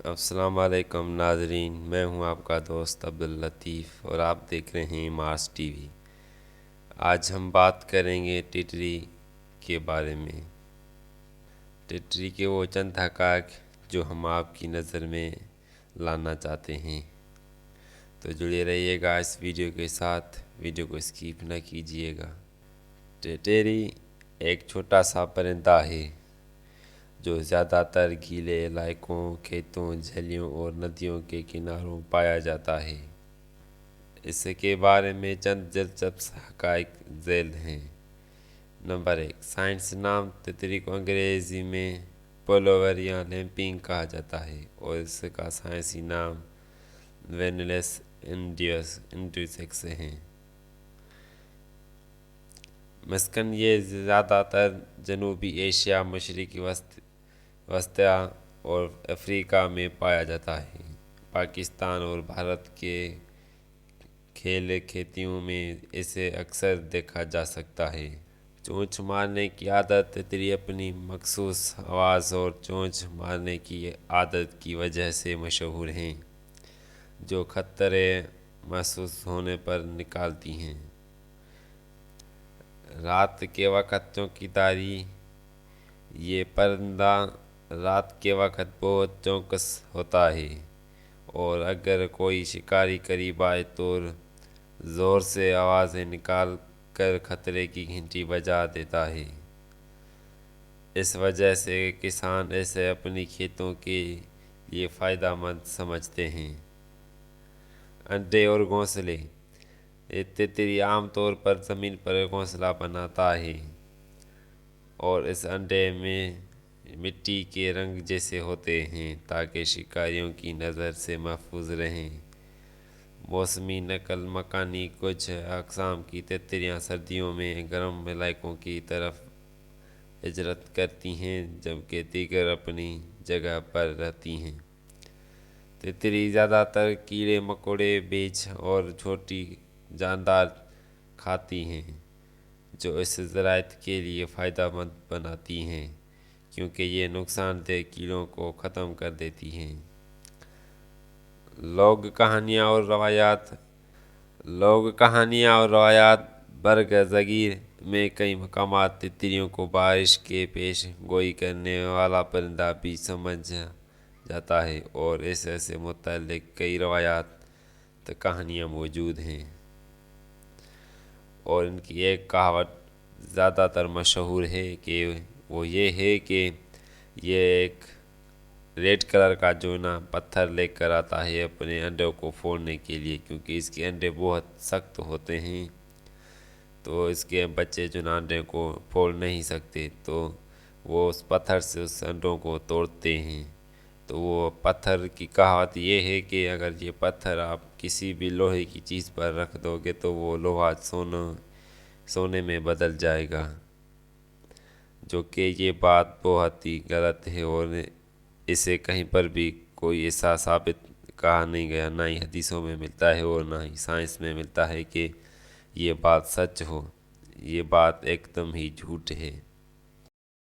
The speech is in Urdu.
السلام علیکم ناظرین، میں ہوں آپ کا دوست عبداللطیف اور آپ دیکھ رہے ہیں مارس ٹی وی۔ آج ہم بات کریں گے ٹٹری کے بارے میں۔ ٹٹری کے وہ چند حقائق جو ہم آپ کی نظر میں لانا چاہتے ہیں، تو جڑے رہیے گا اس ویڈیو کے ساتھ، ویڈیو کو اسکیپ نہ کیجیے گا۔ ٹٹری ایک چھوٹا سا پرندہ ہے جو زیادہ تر گیلے علاقوں، کھیتوں، جھیلوں اور ندیوں کے کناروں پایا جاتا ہے۔ اس کے بارے میں چند دلچسپ حقائق ذیل ہیں۔ نمبر 1، سائنسی نام: تتری کو انگریزی میں پلوور یا لیمپنگ کہا جاتا ہے اور اس کا سائنسی نام وینلس انڈیکس ہے۔ مسکن یہ زیادہ تر جنوبی ایشیا، مشرقی وسطی اور افریقہ میں پایا جاتا ہے۔ پاکستان اور بھارت کے کھیتوں میں اسے اکثر دیکھا جا سکتا ہے۔ چونچ مارنے کی عادت: تتری اپنی مخصوص آواز اور چونچ مارنے کی عادت کی وجہ سے مشہور ہیں، جو خطرے محسوس ہونے پر نکالتی ہیں۔ رات کے وقت چوکیداری: یہ پرندہ رات کے وقت بہت چوکس ہوتا ہے اور اگر کوئی شکاری قریب آئے تو زور سے آوازیں نکال کر خطرے کی گھنٹی بجا دیتا ہے۔ اس وجہ سے کسان اسے اپنی کھیتوں کے لیے فائدہ مند سمجھتے ہیں۔ انڈے اور گھونسلے: تتری عام طور پر زمین پر گھونسلہ بناتا ہے اور اس انڈے میں مٹی کے رنگ جیسے ہوتے ہیں تاکہ شکاریوں کی نظر سے محفوظ رہیں۔ موسمی نقل مکانی: کچھ اقسام کی تتریاں سردیوں میں گرم علاقوں کی طرف ہجرت کرتی ہیں جبکہ دیگر اپنی جگہ پر رہتی ہیں۔ تتری زیادہ تر کیڑے مکوڑے، بیج اور چھوٹی جاندار کھاتی ہیں جو اسے زراعت کے لیے فائدہ مند بناتی ہیں کیونکہ یہ نقصان دہ کیڑوں کو ختم کر دیتی ہیں۔ لوک کہانیاں اور روایات: برصغیر میں کئی مقامات تتریوں کو بارش کی پیش گوئی کرنے والا پرندہ بھی سمجھا جاتا ہے اور اس سے متعلق کئی روایات کہانیاں موجود ہیں۔ اور ان کی ایک کہاوت زیادہ تر مشہور ہے کہ وہ یہ ہے کہ یہ ایک ریڈ کلر کا چونا پتھر لے کر آتا ہے اپنے انڈوں کو پھوڑنے کے لیے، کیونکہ اس کے انڈے بہت سخت ہوتے ہیں تو اس کے بچے انڈے کو پھوڑ نہیں سکتے، تو وہ اس پتھر سے اس انڈوں کو توڑتے ہیں۔ تو وہ پتھر کی کہاوت یہ ہے کہ اگر یہ پتھر آپ کسی بھی لوہے کی چیز پر رکھ دو گے تو وہ لوہا سونے میں بدل جائے گا، جو کہ یہ بات بہت ہی غلط ہے اور اسے کہیں پر بھی کوئی ایسا ثابت کہا نہیں گیا، نہ ہی حدیثوں میں ملتا ہے اور نہ ہی سائنس میں ملتا ہے کہ یہ بات سچ ہو۔ یہ بات ایک دم ہی جھوٹ ہے۔